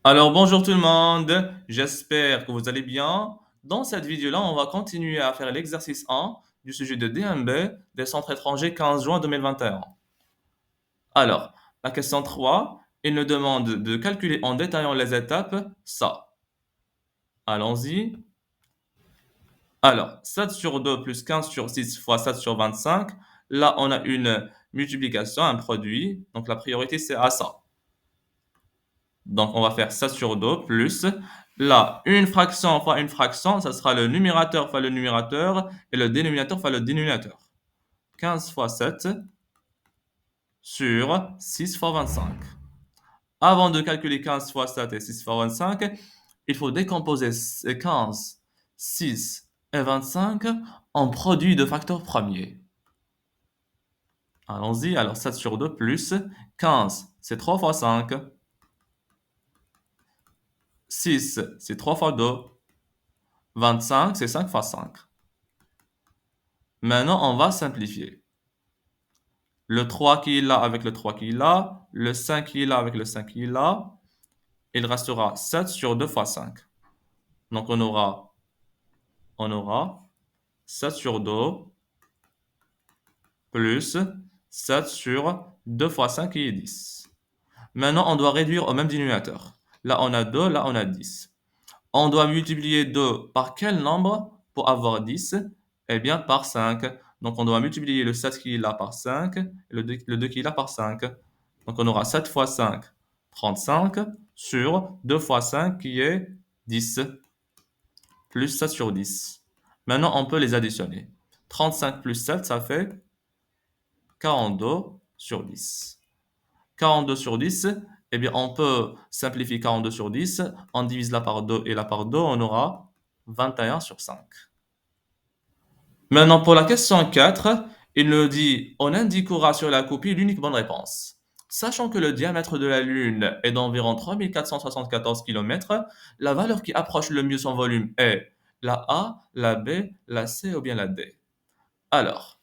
Alors bonjour tout le monde, j'espère que vous allez bien. Dans cette vidéo-là, on va continuer à faire l'exercice 1 du sujet de DMB des centres étrangers 15 juin 2021. Alors, la question 3, il nous demande de calculer en détaillant les étapes ça. Allons-y. Alors, 7 sur 2 plus 15 sur 6 fois 7 sur 25. Là, on a une multiplication, un produit. Donc la priorité, c'est à ça. Donc, on va faire ça sur 2 plus. Là, une fraction fois une fraction, ça sera le numérateur fois le numérateur et le dénominateur fois le dénominateur. 15 fois 7 sur 6 fois 25. Avant de calculer 15 fois 7 et 6 fois 25, il faut décomposer 15, 6 et 25 en produit de facteurs premiers. Allons-y, alors 7 sur 2 plus 15, c'est 3 fois 5. 6, c'est 3 fois 2. 25, c'est 5 fois 5. Maintenant, on va simplifier. Le 3 qui est là avec le 3 qui est là, le 5 qui est là avec le 5 qui est là, il restera 7 sur 2 fois 5. Donc, on aura 7 sur 2 plus 7 sur 2 fois 5 qui est 10. Maintenant, on doit réduire au même dénominateur. Là, on a 2, là, on a 10. On doit multiplier 2 par quel nombre pour avoir 10? Eh bien, par 5. Donc, on doit multiplier le 7 qui est là par 5 et le 2 qui est là par 5. Donc, on aura 7 fois 5, 35, sur 2 fois 5 qui est 10, plus 7 sur 10. Maintenant, on peut les additionner. 35 plus 7, ça fait 42 sur 10. 42 sur 10, eh bien, on peut simplifier 42 sur 10. On divise là par 2 et là par 2, on aura 21 sur 5. Maintenant, pour la question 4, il nous dit, on indiquera sur la copie l'unique bonne réponse. Sachant que le diamètre de la Lune est d'environ 3474 km, la valeur qui approche le mieux son volume est la A, la B, la C ou bien la D. Alors,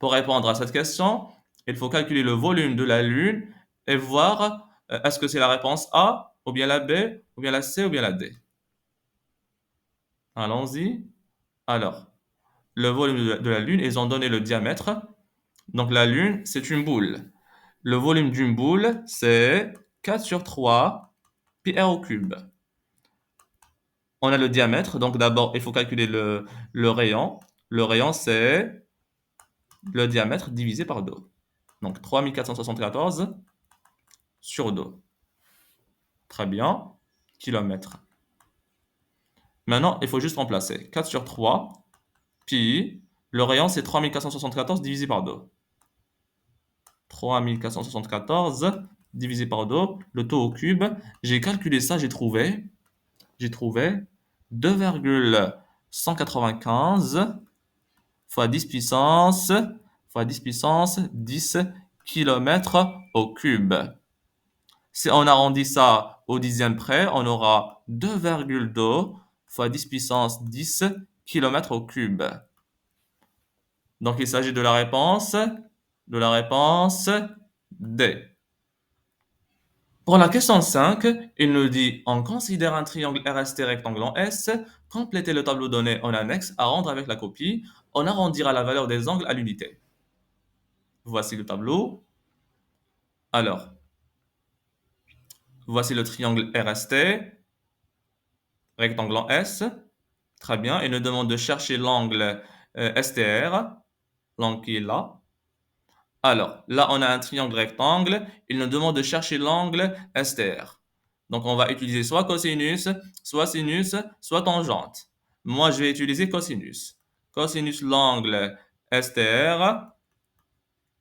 pour répondre à cette question, il faut calculer le volume de la Lune et voir est-ce que c'est la réponse A, ou bien la B, ou bien la C, ou bien la D. Allons-y. Alors, le volume de la Lune, ils ont donné le diamètre. Donc la Lune, c'est une boule. Le volume d'une boule, c'est 4 sur 3 pi r au cube. On a le diamètre, donc d'abord, il faut calculer le rayon. Le rayon, c'est le diamètre divisé par 2. Donc 3474 sur 2. Très bien. Kilomètres. Maintenant, il faut juste remplacer. 4 sur 3, pi. Le rayon, c'est 3474 divisé par 2. 3474 divisé par 2, le taux au cube. J'ai calculé ça, j'ai trouvé 2,195 fois 10 puissance 10 km au cube. Si on arrondit ça au dixième près, on aura 2,2 fois 10 puissance 10 km au cube. Donc il s'agit de la réponse D. Pour la question 5, il nous dit on considère un triangle RST rectangle en S, compléter le tableau donné en annexe à rendre avec la copie, on arrondira la valeur des angles à l'unité. Voici le tableau. Alors, voici le triangle RST, rectangle en S. Très bien. Il nous demande de chercher l'angle STR, l'angle qui est là. Alors, là, on a un triangle rectangle. Il nous demande de chercher l'angle STR. Donc, on va utiliser soit cosinus, soit sinus, soit tangente. Moi, je vais utiliser cosinus. Cosinus l'angle STR,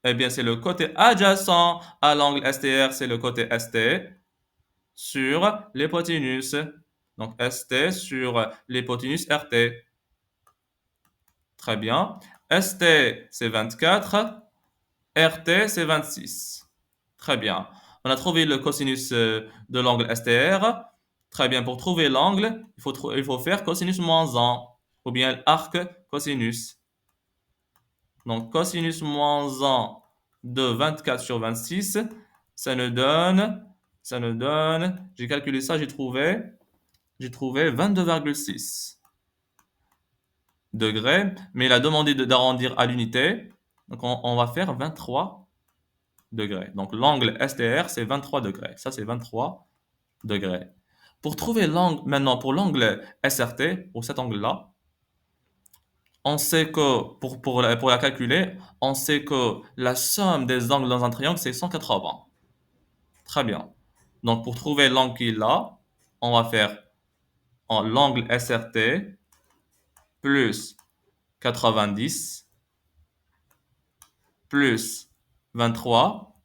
eh bien, c'est le côté adjacent à l'angle STR, c'est le côté ST sur l'hypoténuse. Donc, ST sur l'hypoténuse RT. Très bien. ST, c'est 24. RT, c'est 26. Très bien. On a trouvé le cosinus de l'angle STR. Très bien. Pour trouver l'angle, il faut faire cosinus moins 1 ou bien arc cosinus. Donc, cosinus moins 1 de 24 sur 26, ça nous donne Ça nous donne, j'ai calculé ça, j'ai trouvé 22,6 degrés, mais il a demandé d'arrondir à l'unité. Donc, on va faire 23 degrés. Donc, l'angle STR, c'est 23 degrés. Ça, c'est 23 degrés. Pour trouver l'angle, maintenant, pour l'angle SRT, pour cet angle-là, on sait que, pour la calculer, on sait que la somme des angles dans un triangle, c'est 180. Très bien. Donc, pour trouver l'angle qu'il a, on va faire l'angle SRT plus 90 plus 23,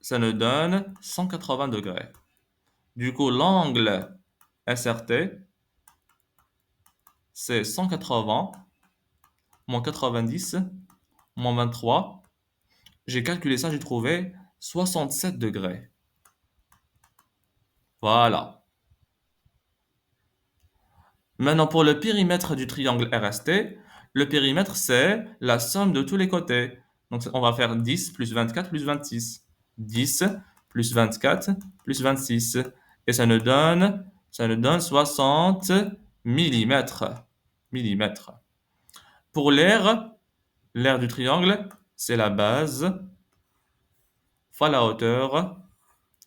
ça nous donne 180 degrés. Du coup, l'angle SRT, c'est 180 moins 90 moins 23. J'ai calculé ça, j'ai trouvé 67 degrés. Voilà. Maintenant, pour le périmètre du triangle RST, le périmètre, c'est la somme de tous les côtés. Donc, on va faire 10 plus 24 plus 26. 10 plus 24 plus 26. Et ça nous donne 60 millimètres. Millimètres. Pour l'aire du triangle, c'est la base fois la hauteur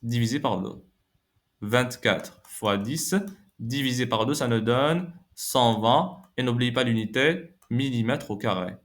divisé par 2. 24 fois 10 divisé par 2, ça nous donne 120. Et n'oubliez pas l'unité, millimètre au carré.